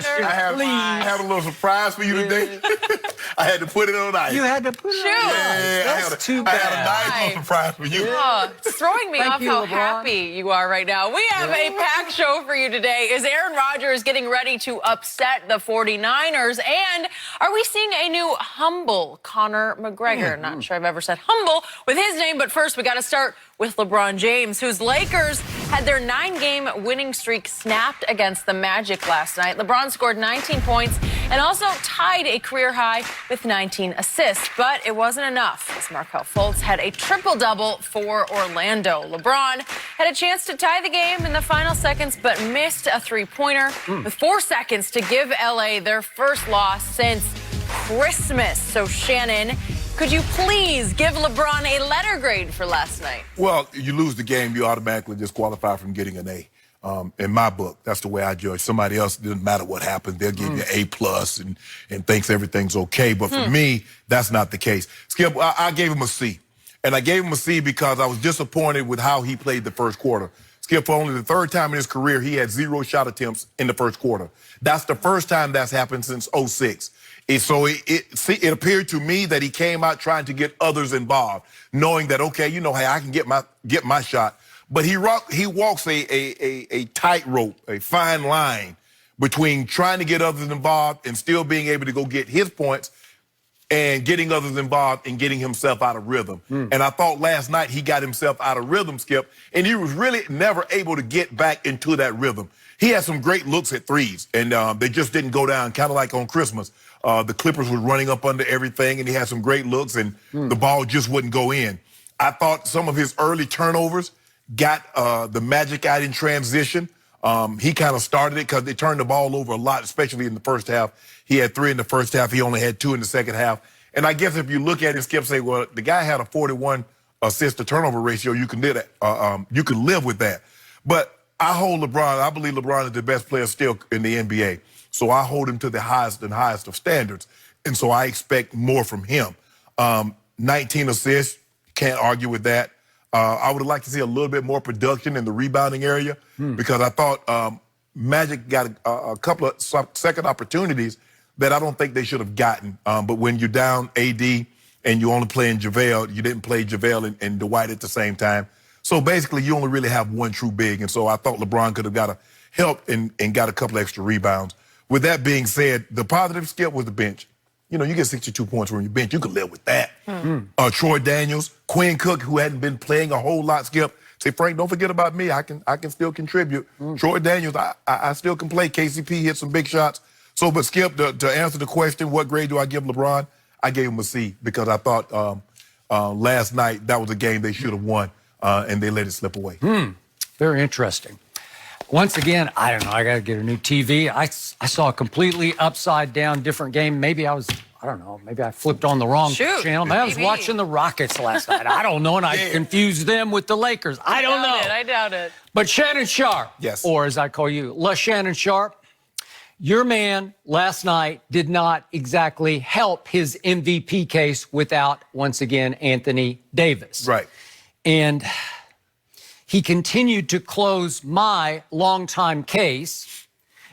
I have a little surprise for you today. I had to put it on ice. You had to put it on ice. That's too bad. I had a nice little surprise for you. Oh, it's throwing me off how LeBron. happy you are right now. We have a packed show for you today. Is Aaron Rodgers getting ready to upset the 49ers? And are we seeing a new humble Conor McGregor? Not sure I've ever said humble with his name, but first we got to start with LeBron James, whose Lakers had their 9-game winning streak snapped against the Magic last night. LeBron scored 19 points and also tied a career high with 19 assists, but it wasn't enough as Markelle Fultz had a triple-double for Orlando. LeBron had a chance to tie the game in the final seconds, but missed a three-pointer with 4 seconds to give LA their first loss since Christmas. So, Shannon, could you please give LeBron a letter grade for last night? Well, you lose the game, you automatically disqualify from getting an A. In my book, that's the way I judge. Somebody else, it doesn't matter what happens. They'll give you A+ and thinks everything's okay. But for me, that's not the case. Skip, I gave him a C. And I gave him a C because I was disappointed with how he played the first quarter. Skip, for only the third time in his career, he had 0 shot attempts in the first quarter. That's the first time that's happened since '06. It appeared to me that he came out trying to get others involved, knowing that, okay, you know, hey, I can get my shot. But he walks a tightrope, a fine line between trying to get others involved and still being able to go get his points and getting others involved and getting himself out of rhythm. And I thought last night he got himself out of rhythm, Skip, and he was really never able to get back into that rhythm. He had some great looks at threes, and they just didn't go down, kind of like on Christmas. The Clippers was running up under everything, and he had some great looks, and the ball just wouldn't go in. I thought some of his early turnovers got the Magic out in transition. He kind of started it because they turned the ball over a lot, especially in the first half. He had 3 in the first half. He only had 2 in the second half. And I guess if you look at it, Skip, say, well, the guy had a 41 assist to turnover ratio. You can live with that. But I hold LeBron. I believe LeBron is the best player still in the NBA. So I hold him to the highest and highest of standards. And so I expect more from him. 19 assists, can't argue with that. I would like to see a little bit more production in the rebounding area because I thought Magic got a couple of second opportunities that I don't think they should have gotten. But when you're down AD and you only playing JaVale, you didn't play JaVale and Dwight at the same time. So basically, you only really have one true big. And so I thought LeBron could have got a help and got a couple extra rebounds. With that being said, the positive, Skip, was the bench. You know, you get 62 points from your bench. You can live with that. Troy Daniels, Quinn Cook, who hadn't been playing a whole lot, Skip. Say, Frank, don't forget about me. I can still contribute. Troy Daniels, I still can play. KCP hit some big shots. So, but Skip, to answer the question, what grade do I give LeBron? I gave him a C because I thought last night that was a game they should have won, and they let it slip away. Very interesting. Once again, I don't know, I got to get a new TV. I saw a completely upside down different game. Maybe I don't know, maybe I flipped on the wrong channel. Maybe I was watching the Rockets last night. I don't know, and I confused them with the Lakers. I don't know. I doubt it. But Shannon Sharpe, yes, or as I call you, Shannon Sharpe, your man last night did not exactly help his MVP case without, once again, Anthony Davis. Right. And he continued to close my longtime case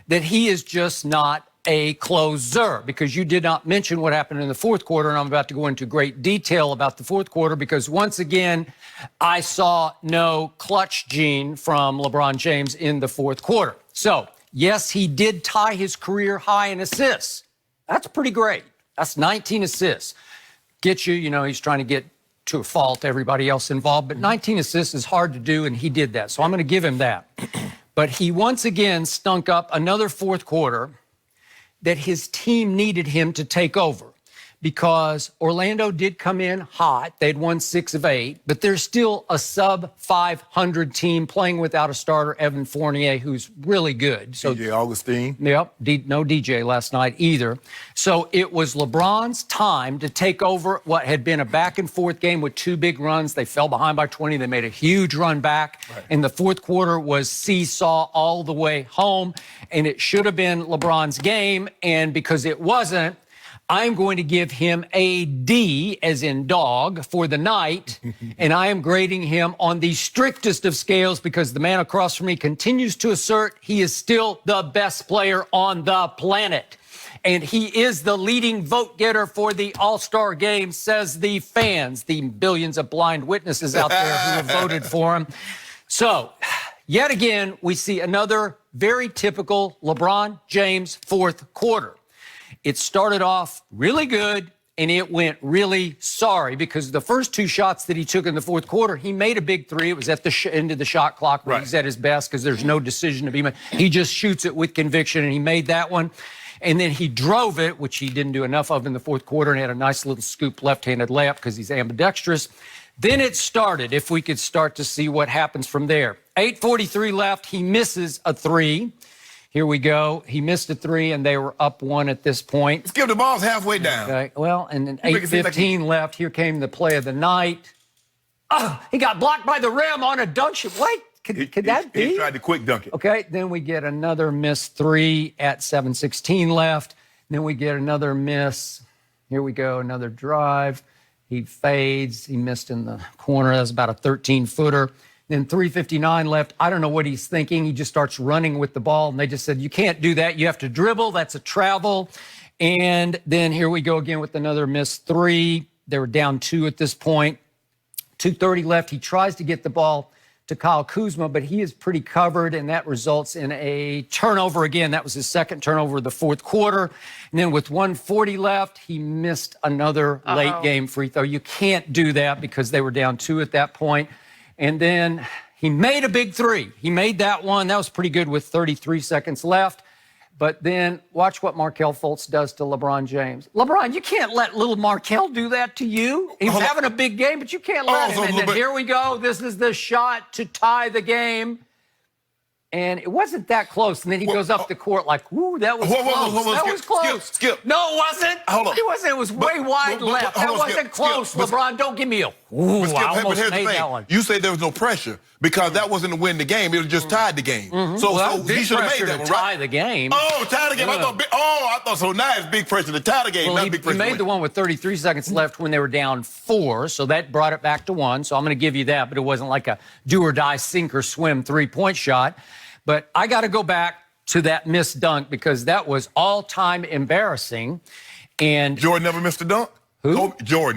that he is just not a closer, because you did not mention what happened in the fourth quarter, and I'm about to go into great detail about the fourth quarter because, once again, I saw no clutch gene from LeBron James in the fourth quarter. So, yes, he did tie his career high in assists. That's pretty great. That's 19 assists. Get you, he's trying to get to a fault everybody else involved, but 19 assists is hard to do, and he did that. So I'm going to give him that. But he once again stunk up another fourth quarter that his team needed him to take over because Orlando did come in hot. They'd won 6 of 8, but they're still a sub-500 team playing without a starter, Evan Fournier, who's really good. So DJ Augustine. Yep, no DJ last night either. So it was LeBron's time to take over what had been a back-and-forth game with 2 big runs. They fell behind by 20. They made a huge run back. Right. And the fourth quarter was seesaw all the way home. And it should have been LeBron's game. And because it wasn't, I'm going to give him a D, as in dog, for the night, and I am grading him on the strictest of scales because the man across from me continues to assert he is still the best player on the planet. And he is the leading vote getter for the All-Star game, says the fans, the billions of blind witnesses out there who have voted for him. So, yet again, we see another very typical LeBron James fourth quarter. It started off really good, and it went really sorry because the first two shots that he took in the fourth quarter, he made a big three. It was at the end of the shot clock when he's at his best because there's no decision to be made. He just shoots it with conviction, and he made that one. And then he drove it, which he didn't do enough of in the fourth quarter, and had a nice little scoop left-handed layup because he's ambidextrous. Then it started, if we could start to see what happens from there. 8:43 left. He misses a three. Here we go. He missed a three, and they were up one at this point. Skip, the ball's halfway down. Okay. Well, and then 8:15 left. Here came the play of the night. Oh, he got blocked by the rim on a dunk shot. What? Could that be? He tried to quick dunk it. Okay, then we get another missed three at 7:16 left. Then we get another miss. Here we go, another drive. He fades. He missed in the corner. That's about a 13-footer. Then 3:59 left. I don't know what he's thinking. He just starts running with the ball, and they just said, you can't do that. You have to dribble. That's a travel. And then here we go again with another missed three. They were down two at this point. 2:30 left. He tries to get the ball to Kyle Kuzma, but he is pretty covered, and that results in a turnover again. That was his second turnover of the fourth quarter. And then with 1:40 left, he missed another late game free throw. You can't do that because they were down two at that point. And then he made a big three. He made that one. That was pretty good with 33 seconds left. But then watch what Markelle Fultz does to LeBron James. LeBron, you can't let little Markelle do that to you. He's having a big game, but you can't let him. And then here we go. This is the shot to tie the game. And it wasn't that close. And then he goes up the court like, woo, that was close. That was close. Skip. No, it wasn't. Hold on. It wasn't. It was way wide left. That wasn't close. LeBron, don't give me a, ooh, I almost made that one. You say there was no pressure because that wasn't to win the game. It was just tied the game. So he should have made that one, right? Tie the game. Oh, tie the game. I thought so. Now it's big pressure to tie the game, not big pressure. He made the one with 33 seconds left when they were down 4, so that brought it back to 1. So I'm going to give you that, but it wasn't like a do or die, sink or swim 3-point shot. But I got to go back to that missed dunk because that was all-time embarrassing. And Jordan never missed a dunk? Who?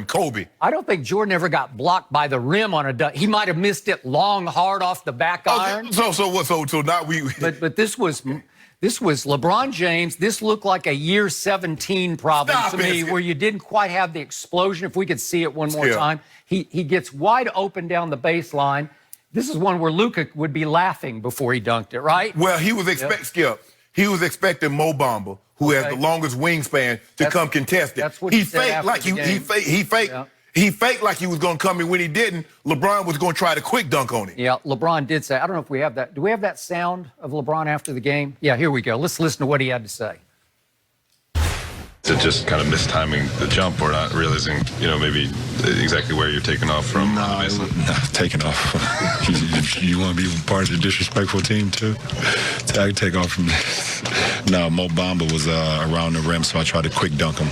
Kobe. I don't think Jordan ever got blocked by the rim on a dunk. He might have missed it long, hard off the back iron. So now we. But this was LeBron James. This looked like a year 17 problem to me, where you didn't quite have the explosion. If we could see it one more time, he gets wide open down the baseline. This is one where Luka would be laughing before he dunked it, right? Well, he was He was expecting Mo Bamba, who has the longest wingspan, to come contest it. That's what he faked like he faked like he was going to come in. When he didn't, LeBron was going to try to quick dunk on him. Yeah, LeBron did say. I don't know if we have that. Do we have that sound of LeBron after the game? Yeah, here we go. Let's listen to what he had to say. Is it just kind of mistiming the jump or not realizing, maybe exactly where you're taking off from? No, taking off. you want to be part of the disrespectful team, too? So I take off from this. No, Mo Bamba was around the rim, so I tried to quick dunk him.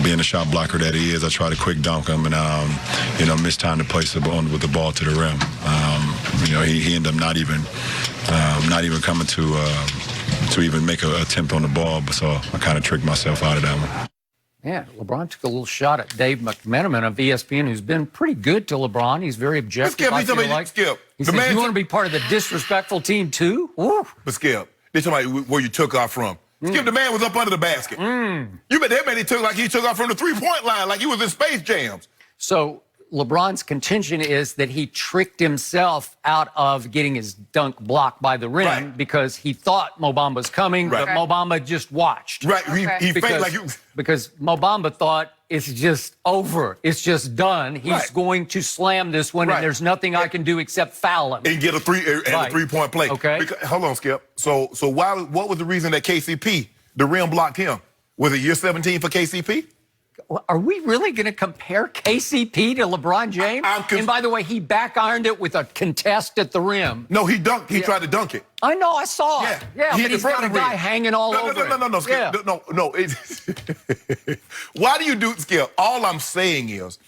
Being a shot blocker that he is, I tried to quick dunk him and, missed time to place with the ball to the rim. He ended up not even coming to even make an attempt on the ball, so I kind of tricked myself out of that one. Yeah, LeBron took a little shot at Dave McMenamin of ESPN, who's been pretty good to LeBron. He's very objective. Skip, he says, you want to be part of the disrespectful team too? Ooh. But Skip, this somebody where you took off from. Skip, the man was up under the basket. You bet that man he took off from the 3-point line like he was in Space Jams. So LeBron's contention is that he tricked himself out of getting his dunk blocked by the rim because he thought Mo Bamba was coming, but Mo Bamba just watched. Right, he faked like you. Because Mo Bamba thought it's just over, it's just done. He's going to slam this one, and there's nothing I can do except foul him and get a 3-point play. Okay. Hold on, Skip. So what was the reason that KCP the rim blocked him? Was it year 17 for KCP? Are we really going to compare KCP to LeBron James? And by the way, he back ironed it with a contest at the rim. No, he dunked. He tried to dunk it. I know, I saw it. Yeah, he but he's got a guy hanging all over No, Skip. No. Why do you do, Skip? All I'm saying is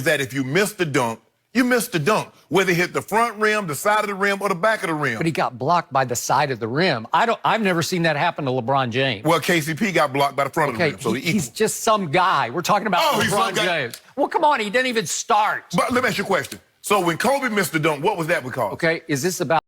that if you miss the dunk, you missed the dunk, whether it hit the front rim, the side of the rim, or the back of the rim. But he got blocked by the side of the rim. I've never seen that happen to LeBron James. Well, KCP got blocked by the front of the rim, so he's just some guy. We're talking about LeBron James. Well, come on, he didn't even start. But let me ask you a question. So when Kobe missed the dunk, what was that because? Okay, is this about